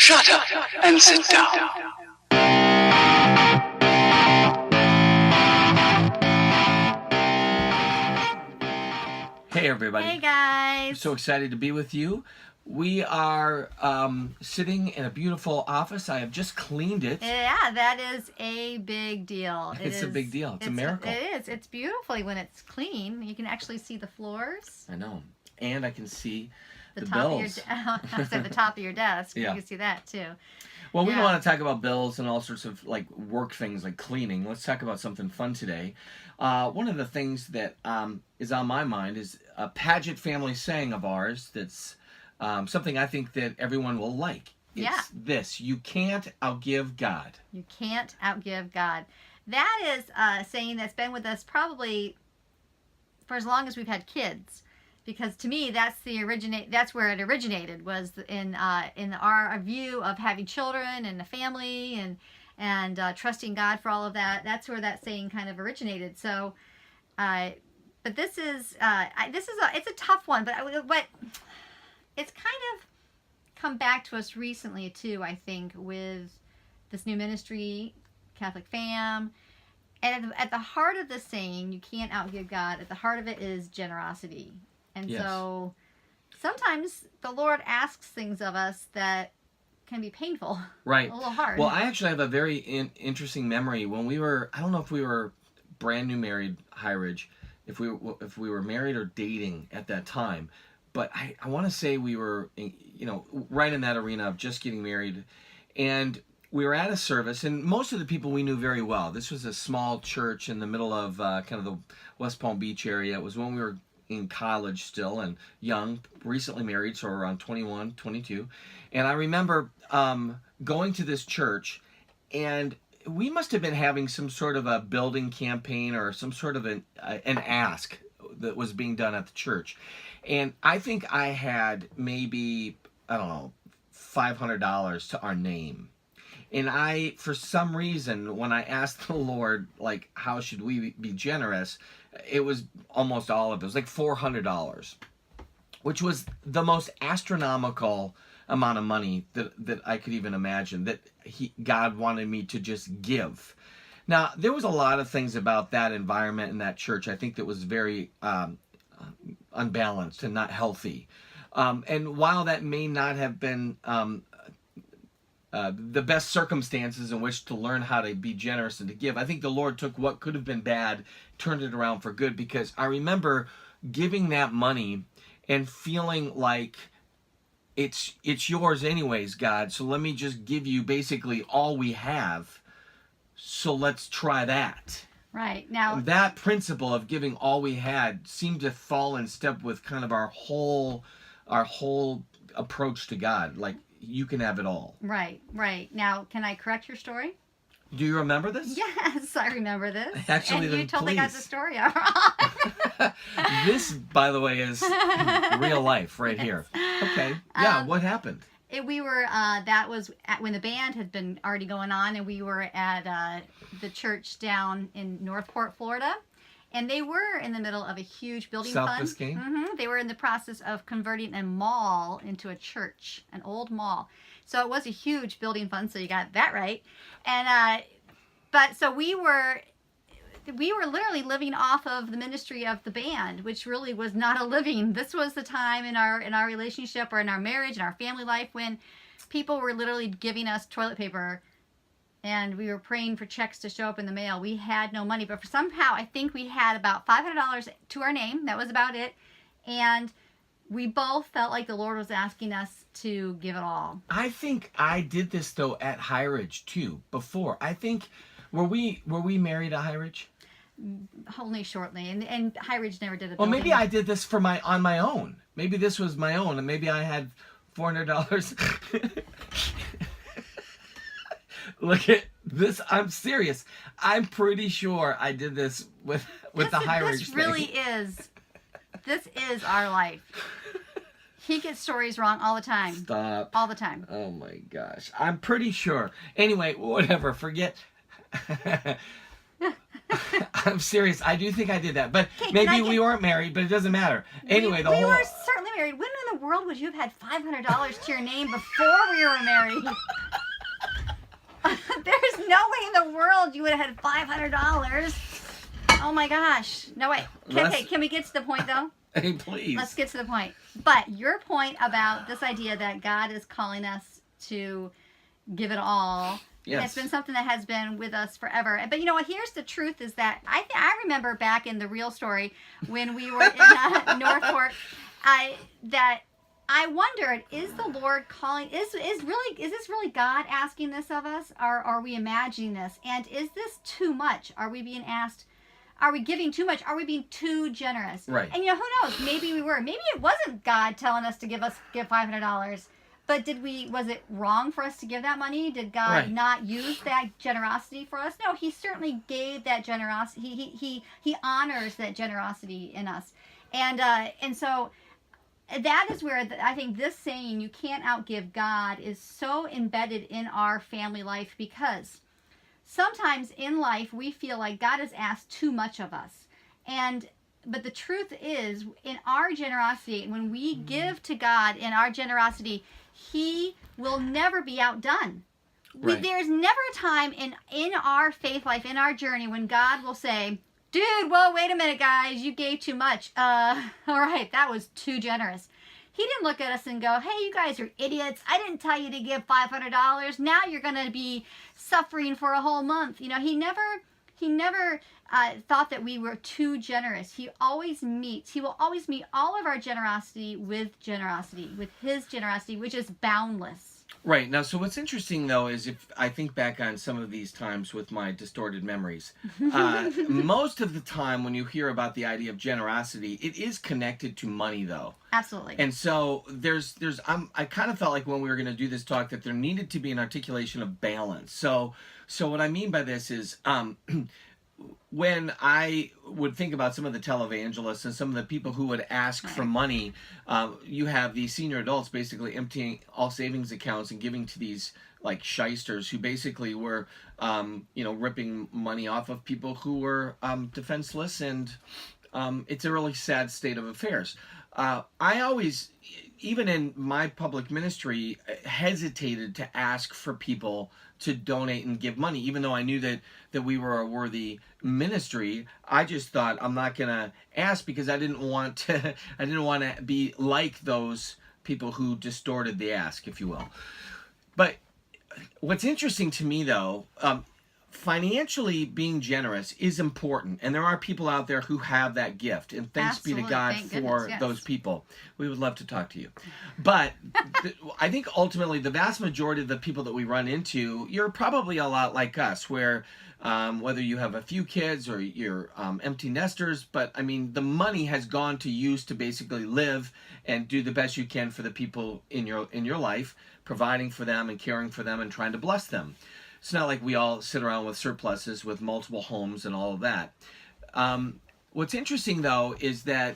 Shut up and sit down. Hey everybody. Hey guys. I'm so excited to be with you. We are sitting in a beautiful office. I have just cleaned it. Yeah, that is a big deal. It's a big deal. It's a miracle. It is. It's beautifully when it's clean. You can actually see the floors. I know. And I can see the top bills. I said the top of your desk. Yeah. You can see that too. Well, we don't want to talk about bills and all sorts of like work things like cleaning. Let's talk about something fun today. One of the things that is on my mind is a Padgett family saying of ours that's something I think that everyone will like. It's this: you can't outgive God. You can't outgive God. That is a saying that's been with us probably for as long as we've had kids. Because to me, that's where it originated, was in our view of having children and a family and trusting God for all of that. That's where that saying kind of originated. So, but this is it's a tough one, but it's kind of come back to us recently too. I think with this new ministry, Catholic Fam, and at the heart of the saying, "You can't outgive God." At the heart of it is generosity. And so sometimes the Lord asks things of us that can be painful. Right. A little hard. Well, I actually have a very interesting memory. When we were, I don't know if we were brand new married, High Ridge, if we were married or dating at that time. But I want to say we were, right in that arena of just getting married. And we were at a service, and most of the people we knew very well. This was a small church in the middle of kind of the West Palm Beach area. It was when we were in college still and young, recently married, so around 21, 22. And I remember going to this church, and we must have been having some sort of a building campaign or some sort of an ask that was being done at the church. And I think I had maybe, I don't know, $500 to our name. And I, for some reason, when I asked the Lord, like, how should we be generous, it was almost all of it. It was like $400, which was the most astronomical amount of money that I could even imagine, that God wanted me to just give. Now, there was a lot of things about that environment in that church, I think, that was very unbalanced and not healthy. And while that may not have been the best circumstances in which to learn how to be generous and to give, I think the Lord took what could have been bad, turned it around for good, because I remember giving that money and feeling like it's yours anyways, God, so let me just give you basically all we have, so let's try that. Right. Now, and that principle of giving all we had seemed to fall in step with kind of our whole approach to God, like, you can have it all. Right. Now, can I correct your story? Do you remember this? Yes, I remember this. Actually, and you totally please. got the story all right. This, by the way, is real life right here. Okay. Yeah, what happened? That was when the band had been already going on, and we were at the church down in Northport, Florida. And they were in the middle of a huge building fund. South Biscayne? Mm-hmm. They were in the process of converting a mall into a church, an old mall. So it was a huge building fund, so you got that right. And but so we were literally living off of the ministry of the band, which really was not a living. This was the time in our relationship or in our marriage and our family life when people were literally giving us toilet paper. And we were praying for checks to show up in the mail. We had no money, but somehow I think we had about $500 to our name. That was about it. And we both felt like the Lord was asking us to give it all. I think I did this though at High Ridge too. Before, I think, were we married at High Ridge? Only shortly, and High Ridge never did it. Well, maybe I did this on my own. Maybe this was my own, and maybe I had $400. Look at this. I'm serious. I'm pretty sure I did this with the High Ridge thing. This is our life. He gets stories wrong all the time. Stop. All the time. Oh my gosh. I'm pretty sure. Anyway, whatever. Forget. I'm serious. I do think I did that. But Okay, maybe we weren't married, but it doesn't matter. Anyway, we the whole... were certainly married. When in the world would you have had $500 to your name before we were married? There's no way in the world you would have had $500. Oh my gosh. No way. Okay, can we get to the point though? Hey, please. Let's get to the point. But your point about this idea that God is calling us to give it all. Yes. It's been something that has been with us forever. But you know what? Here's the truth is that I remember back in the real story when we were in Northport, I wondered, is the Lord calling, is this really God asking this of us? Or are we imagining this? And is this too much? Are we being asked, are we giving too much? Are we being too generous? Right. And you know, who knows? Maybe we were. Maybe it wasn't God telling us to give $500. But was it wrong for us to give that money? Did God not use that generosity for us? No, he certainly gave that generosity. He honors that generosity in us. And so that is where I think this saying, you can't outgive God, is so embedded in our family life, because sometimes in life we feel like God has asked too much of us. But the truth is, in our generosity, when we give to God in our generosity, he will never be outdone. Right. There's never a time in our faith life, in our journey, when God will say, dude, well, wait a minute, guys, you gave too much. All right, that was too generous. He didn't look at us and go, hey, you guys are idiots. I didn't tell you to give $500. Now you're going to be suffering for a whole month. You know, he never thought that we were too generous. He will always meet all of our generosity, with his generosity, which is boundless. Right. Now, so what's interesting, though, is if I think back on some of these times with my distorted memories, most of the time when you hear about the idea of generosity, it is connected to money, though. Absolutely. And so I kind of felt like when we were going to do this talk that there needed to be an articulation of balance. So what I mean by this is, when I would think about some of the televangelists and some of the people who would ask for money, you have these senior adults basically emptying all savings accounts and giving to these like shysters who basically were, ripping money off of people who were defenseless, and it's a really sad state of affairs. I always, even in my public ministry, hesitated to ask for people to donate and give money, even though I knew that we were a worthy ministry. I just thought, I'm not gonna ask, because I didn't want to be like those people who distorted the ask, if you will. But what's interesting to me, though, financially being generous is important, and there are people out there who have that gift, and thanks be to God for those people. We would love to talk to you. But I think ultimately the vast majority of the people that we run into, you're probably a lot like us, where whether you have a few kids or you're empty nesters, but I mean the money has gone to use to basically live and do the best you can for the people in your life, providing for them and caring for them and trying to bless them. It's not like we all sit around with surpluses with multiple homes and all of that. What's interesting, though, is that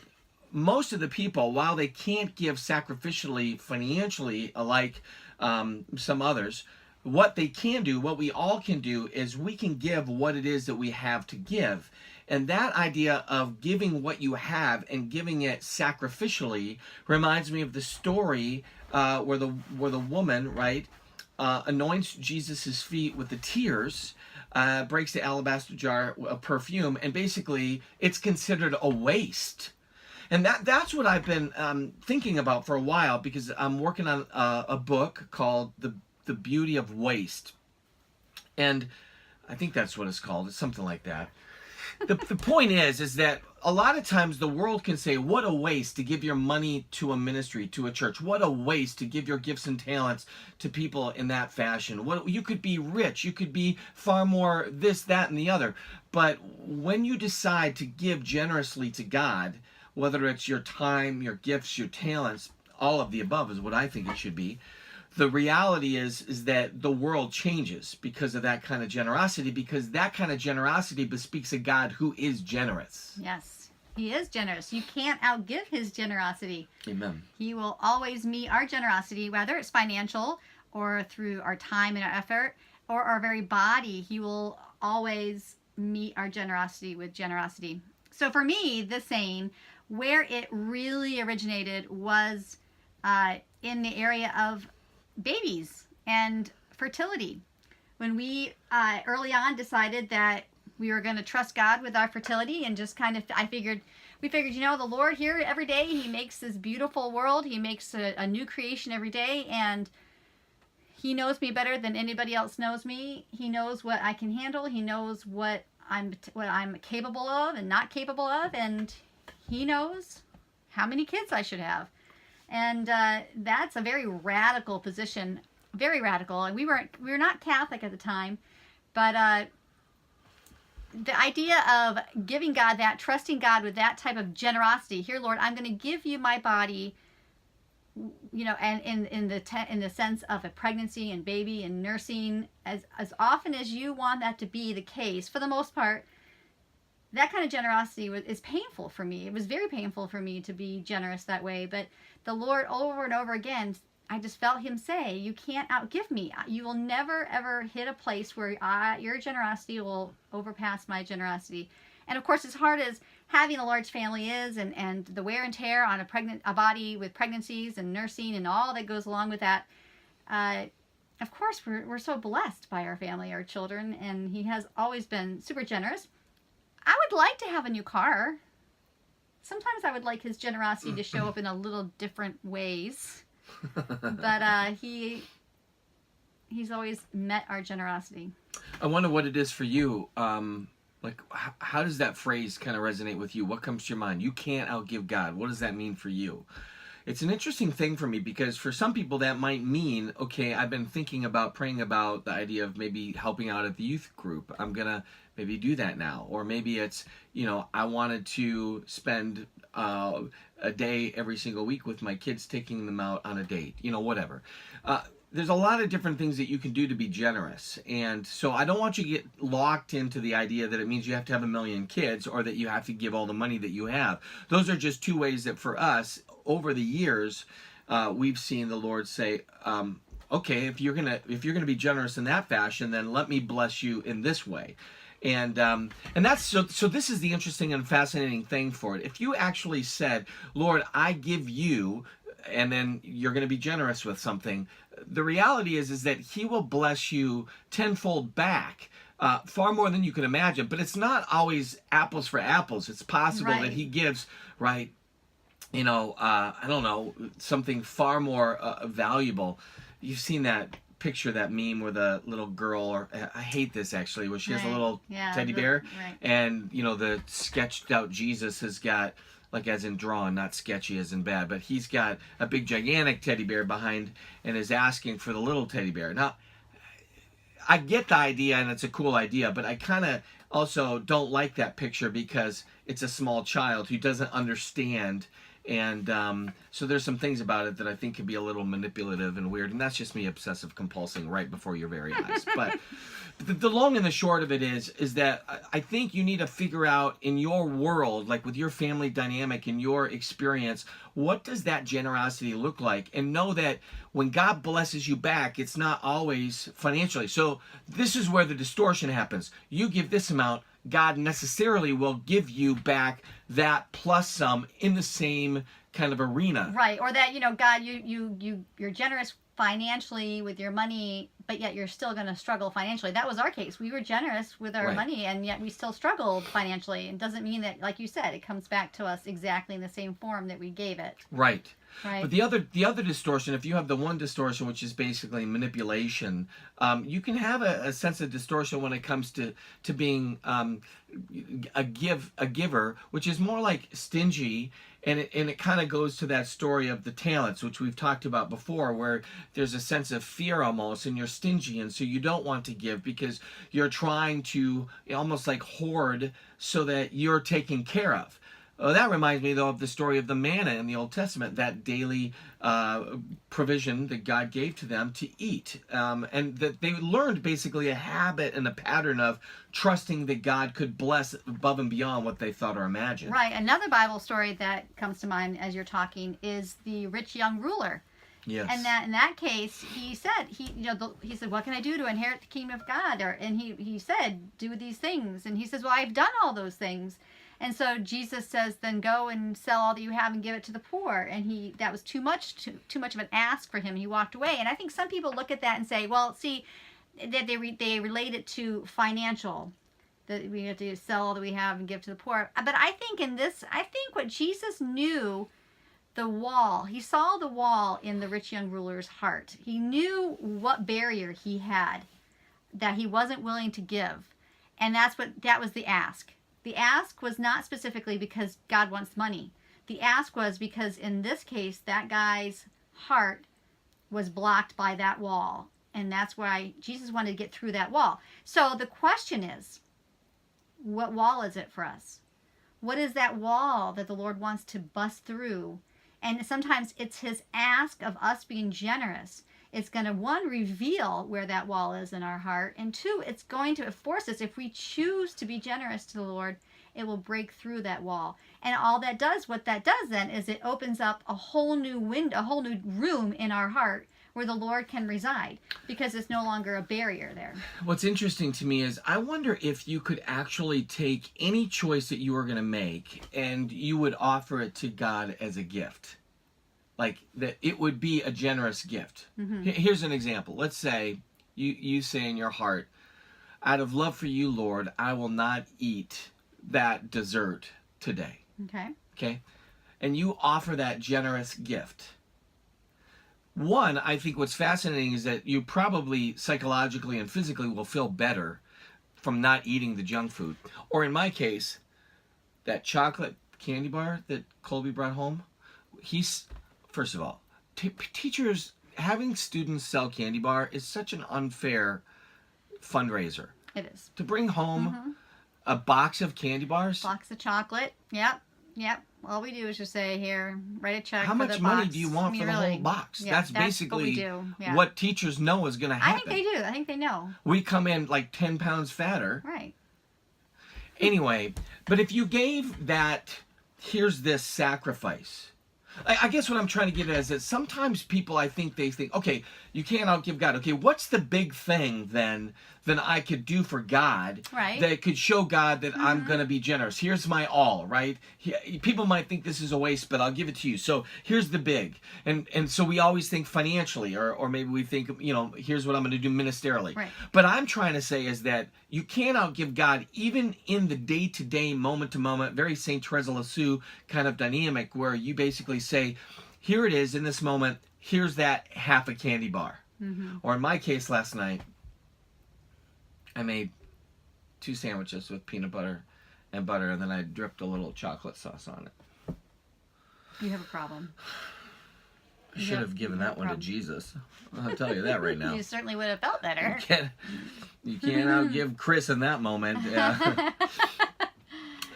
most of the people, while they can't give sacrificially, financially, like some others, what they can do, what we all can do, is we can give what it is that we have to give. And that idea of giving what you have and giving it sacrificially reminds me of the story where the woman, right, anoints Jesus' feet with the tears, breaks the alabaster jar of perfume, and basically it's considered a waste. And that's what I've been thinking about for a while, because I'm working on a book called The Beauty of Waste. And I think that's what it's called. It's something like that. The point is that a lot of times the world can say, what a waste to give your money to a ministry, to a church. What a waste to give your gifts and talents to people in that fashion. You could be rich. You could be far more this, that, and the other. But when you decide to give generously to God, whether it's your time, your gifts, your talents, all of the above is what I think it should be, the reality is that the world changes because of that kind of generosity, because that kind of generosity bespeaks a God who is generous. Yes, he is generous. You can't outgive his generosity. Amen. He will always meet our generosity, whether it's financial or through our time and our effort or our very body. He will always meet our generosity with generosity. So for me, this saying, where it really originated was in the area of babies and fertility. When we early on decided that we were going to trust God with our fertility and just kind of, we figured, the Lord here every day, he makes this beautiful world. He makes a new creation every day, and he knows me better than anybody else knows me. He knows what I can handle. He knows what I'm capable of and not capable of, and he knows how many kids I should have. And that's a very radical position, very radical. And we were not Catholic at the time, but the idea of giving God that, trusting God with that type of generosity. Here, Lord, I'm going to give you my body, and in the sense of a pregnancy and baby and nursing, as often as you want that to be the case, for the most part, that kind of generosity is painful for me. It was very painful for me to be generous that way. But the Lord, over and over again, I just felt him say, you can't outgive me. You will never, ever hit a place where your generosity will overpass my generosity. And of course, as hard as having a large family is, and the wear and tear on a body with pregnancies and nursing and all that goes along with that, of course, we're so blessed by our family, our children, and he has always been super generous. I would like to have a new car. Sometimes I would like his generosity to show up in a little different ways. But he's always met our generosity. I wonder what it is for you. How does that phrase kind of resonate with you? What comes to your mind? You can't outgive God. What does that mean for you? It's an interesting thing for me, because for some people that might mean, okay, I've been praying about the idea of maybe helping out at the youth group. I'm going to maybe do that now. Or maybe it's, I wanted to spend a day every single week with my kids, taking them out on a date, whatever. There's a lot of different things that you can do to be generous. And so I don't want you to get locked into the idea that it means you have to have 1 million kids, or that you have to give all the money that you have. Those are just two ways that for us, over the years, we've seen the Lord say, okay, if you're gonna be generous in that fashion, then let me bless you in this way. And that's so this is the interesting and fascinating thing for it. If you actually said, Lord, I give you, and then you're going to be generous with something, the reality is that he will bless you tenfold back, far more than you can imagine. But it's not always apples for apples. It's possible that he gives, right, I don't know, something far more valuable. You've seen that picture, that meme where the little girl, or I hate this actually, where she has a little teddy bear, and the sketched out Jesus has got, like as in drawn, not sketchy as in bad, but he's got a big gigantic teddy bear behind and is asking for the little teddy bear. Now, I get the idea, and it's a cool idea, but I kind of also don't like that picture because it's a small child who doesn't understand. And so there's some things about it that I think can be a little manipulative and weird, and that's just me obsessive compulsing right before your very eyes. But the long and the short of it is that I think you need to figure out in your world, like with your family dynamic and your experience, what does that generosity look like? And know that when God blesses you back, it's not always financially. So this is where the distortion happens. You give this amount, God necessarily will give you back that plus some in the same kind of arena. Right. Or that, God, you're generous financially with your money, but yet you're still going to struggle financially. That was our case. We were generous with our money, and yet we still struggled financially. It doesn't mean that, like you said, it comes back to us exactly in the same form that we gave it. Right. But the other distortion, if you have the one distortion, which is basically manipulation, you can have a sense of distortion when it comes to being a giver, which is more like stingy. And it kind of goes to that story of the talents, which we've talked about before, where there's a sense of fear almost, and you're stingy, and so you don't want to give because you're trying to almost like hoard so that you're taken care of. That reminds me, though, of the story of the manna in the Old Testament, that daily provision that God gave to them to eat. And that they learned basically a habit and a pattern of trusting that God could bless above and beyond what they thought or imagined. Right. Another Bible story that comes to mind as you're talking is the rich young ruler. Yes. And that in that case, he said, he said, what can I do to inherit the kingdom of God? And he said, do these things. And he says, well, I've done all those things. And so Jesus says, then go and sell all that you have and give it to the poor. And that was too much of an ask for him. He walked away. And I think some people look at that and say, well, see, that they relate it to financial, that we have to sell all that we have and give to the poor. But I think what Jesus knew, the wall, he saw the wall in the rich young ruler's heart. He knew what barrier he had that he wasn't willing to give. And that was the ask. The ask was not specifically because God wants money. The ask was because in this case, that guy's heart was blocked by that wall. And that's why Jesus wanted to get through that wall. So the question is, what wall is it for us? What is that wall that the Lord wants to bust through? And sometimes it's his ask of us being generous. It's going to, one, reveal where that wall is in our heart. And two, it's going to force us, if we choose to be generous to the Lord, it will break through that wall. And what that does then is it opens up a whole new window, a whole new room in our heart where the Lord can reside, because it's no longer a barrier there. What's interesting to me is I wonder if you could actually take any choice that you were going to make and you would offer it to God as a gift. Like that it would be a generous gift. Mm-hmm. Here's an example. Let's say you say in your heart, out of love for you, Lord, I will not eat that dessert today. Okay? And you offer that generous gift. One, I think what's fascinating is that you probably psychologically and physically will feel better from not eating the junk food. Or in my case, that chocolate candy bar that Colby brought home, first of all, teachers, having students sell candy bar is such an unfair fundraiser. It is. To bring home a box of candy bars. Box of chocolate. Yep. All we do is just say, here, write a check How for much the money box. do you want for the whole box? Yeah, that's basically what teachers know is going to happen. I think they do. I think they know. We come in like 10 pounds fatter. Right. Anyway, but if you gave that, here's this sacrifice. I guess what I'm trying to get at is that sometimes people, I think they think, okay, you can't outgive God. Okay, what's the big thing then I could do for God that could show God that I'm going to be generous? Here's my all, right? People might think this is a waste, but I'll give it to you. So here's the big. And so we always think financially, or maybe we think, here's what I'm going to do ministerially. Right. But I'm trying to say is that you can't outgive God even in the day-to-day, moment-to-moment, very St. Therese of Lisieux kind of dynamic where you basically say, here it is in this moment, here's that half a candy bar. Or in my case last night, I made 2 sandwiches with peanut butter and butter, and then I dripped a little chocolate sauce on it. You have a problem. I should have given that one to Jesus. I'll tell you that right now. You certainly would have felt better. You can't outgive Chris in that moment.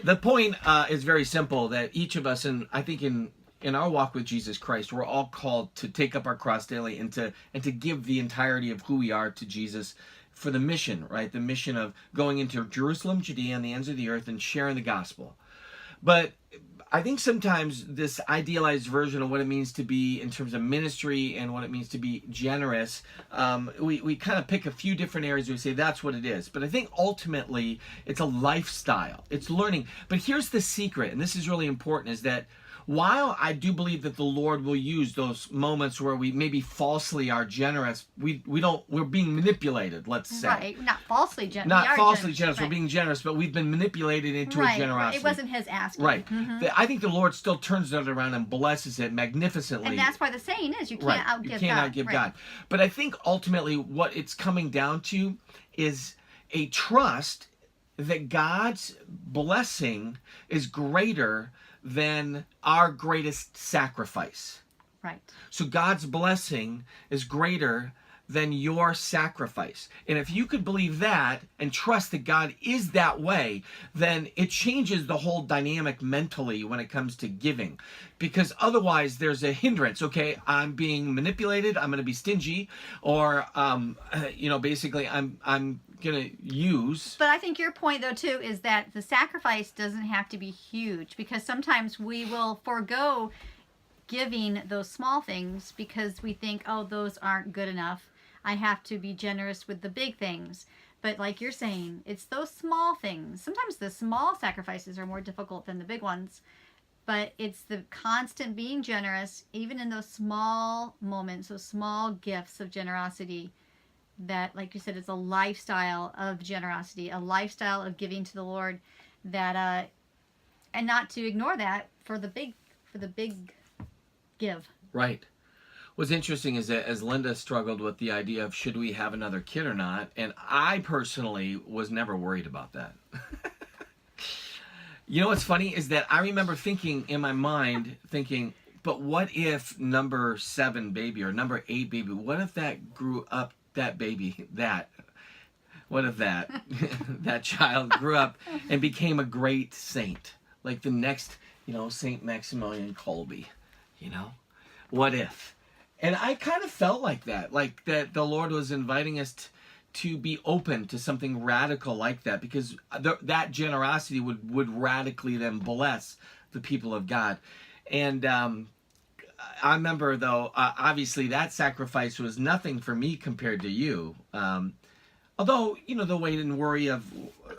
The point is very simple, that each of us, and I think in our walk with Jesus Christ, we're all called to take up our cross daily and to give the entirety of who we are to Jesus for the mission, right? The mission of going into Jerusalem, Judea, and the ends of the earth and sharing the gospel. But I think sometimes this idealized version of what it means to be in terms of ministry and what it means to be generous, we kind of pick a few different areas where we say that's what it is. But I think ultimately it's a lifestyle. It's learning. But here's the secret, and this is really important, is that while I do believe that the Lord will use those moments where we maybe falsely are generous, we're being manipulated, let's say. Right, not falsely generous. Not falsely generous, right. We're being generous, but we've been manipulated into a generosity. It wasn't his asking. Right. I think the Lord still turns it around and blesses it magnificently. And that's why the saying is, you can't outgive God. You can't outgive God. But I think ultimately what it's coming down to is a trust that God's blessing is greater than our greatest sacrifice. Right. So God's blessing is greater than your sacrifice. And if you could believe that and trust that God is that way, then it changes the whole dynamic mentally when it comes to giving. Because otherwise there's a hindrance. Okay, I'm being manipulated, I'm going to be stingy, or basically I'm going to use. But I think your point though too is that the sacrifice doesn't have to be huge, because sometimes we will forego giving those small things because we think, oh, those aren't good enough. I have to be generous with the big things. But like you're saying, it's those small things. Sometimes the small sacrifices are more difficult than the big ones. But it's the constant being generous, even in those small moments, those small gifts of generosity, that, like you said, it's a lifestyle of generosity, a lifestyle of giving to the Lord, that and not to ignore that for the big give. Right. What's interesting is that as Linda struggled with the idea of should we have another kid or not, and I personally was never worried about that. You know what's funny is that I remember thinking in my mind, but what if number 7 baby or number 8 baby, what if that grew up, what if that child grew up and became a great saint, like the next, Saint Maximilian Kolbe, what if? And I kind of felt like that the Lord was inviting us to be open to something radical like that, because that generosity would radically then bless the people of God. And I remember, though, obviously that sacrifice was nothing for me compared to you. Although, the weight and worry of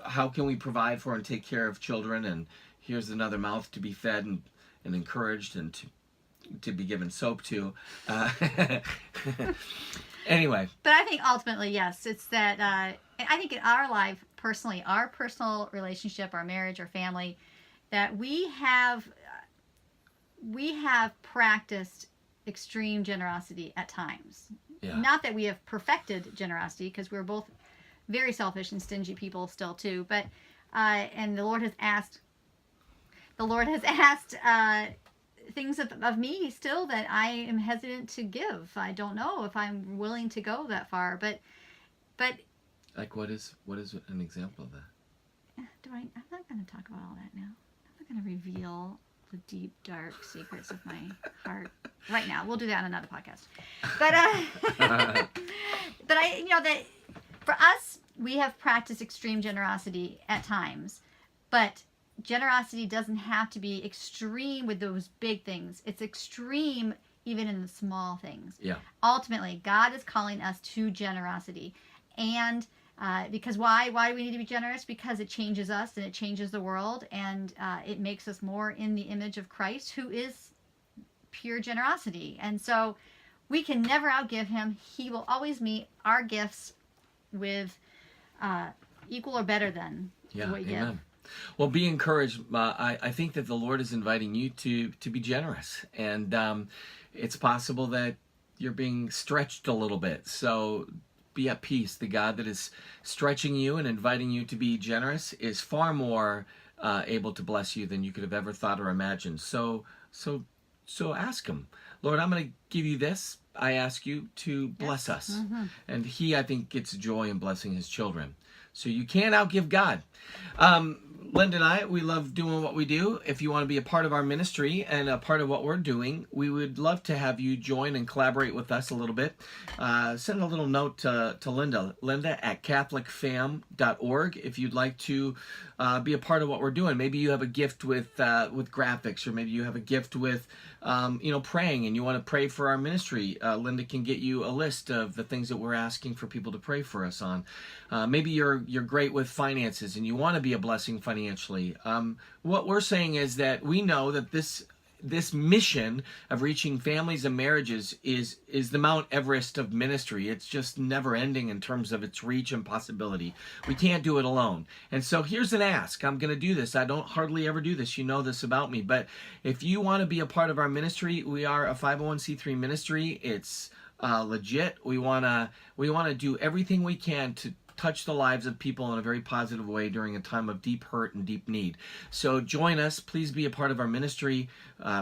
how can we provide for and take care of children, and here's another mouth to be fed and encouraged and to be given soap to. Anyway. But I think ultimately, yes, it's that I think in our life, personally, our personal relationship, our marriage, our family, that we have practiced extreme generosity at times. Yeah. Not that we have perfected generosity, because we're both very selfish and stingy people still too, but and the Lord has asked things of me still that I am hesitant to give. I don't know if I'm willing to go that far, but like what is an example of that? I'm not going to talk about all that now. I'm not going to reveal the deep, dark secrets of my heart right now. We'll do that on another podcast. But but that for us, we have practiced extreme generosity at times, but generosity doesn't have to be extreme with those big things. It's extreme even in the small things. Yeah. Ultimately, God is calling us to generosity. And because why do we need to be generous? Because it changes us and it changes the world, and it makes us more in the image of Christ, who is pure generosity. And so we can never outgive him. He will always meet our gifts with equal or better than what we give. Well, be encouraged. I think that the Lord is inviting you to be generous, and it's possible that you're being stretched a little bit. So be at peace. The God that is stretching you and inviting you to be generous is far more able to bless you than you could have ever thought or imagined. So ask him, Lord, I'm going to give you this. I ask you to bless us. Mm-hmm. And he, I think, gets joy in blessing his children. So you can't outgive God. Linda and I, we love doing what we do. If you want to be a part of our ministry and a part of what we're doing, we would love to have you join and collaborate with us a little bit. Send a little note to Linda at catholicfam.org if you'd like to be a part of what we're doing. Maybe you have a gift with graphics, or maybe you have a gift with praying, and you want to pray for our ministry. Linda can get you a list of the things that we're asking for people to pray for us on. Maybe you're great with finances and you want to be a blessing financially. What we're saying is that we know that this mission of reaching families and marriages is the Mount Everest of ministry. It's just never ending in terms of its reach and possibility. We can't do it alone. And so here's an ask. I'm going to do this. I don't hardly ever do this. You know this about me. But if you want to be a part of our ministry, we are a 501c3 ministry. It's legit. We want to do everything we can to touch the lives of people in a very positive way during a time of deep hurt and deep need. So join us. Please be a part of our ministry,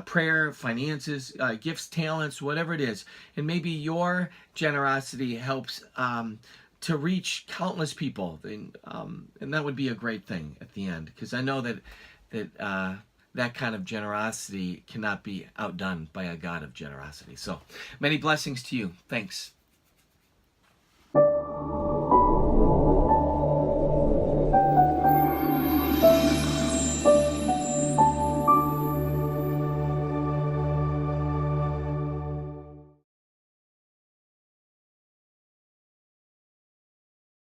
prayer, finances, gifts, talents, whatever it is. And maybe your generosity helps to reach countless people. And that would be a great thing at the end, because I know that kind of generosity cannot be outdone by a God of generosity. So many blessings to you. Thanks.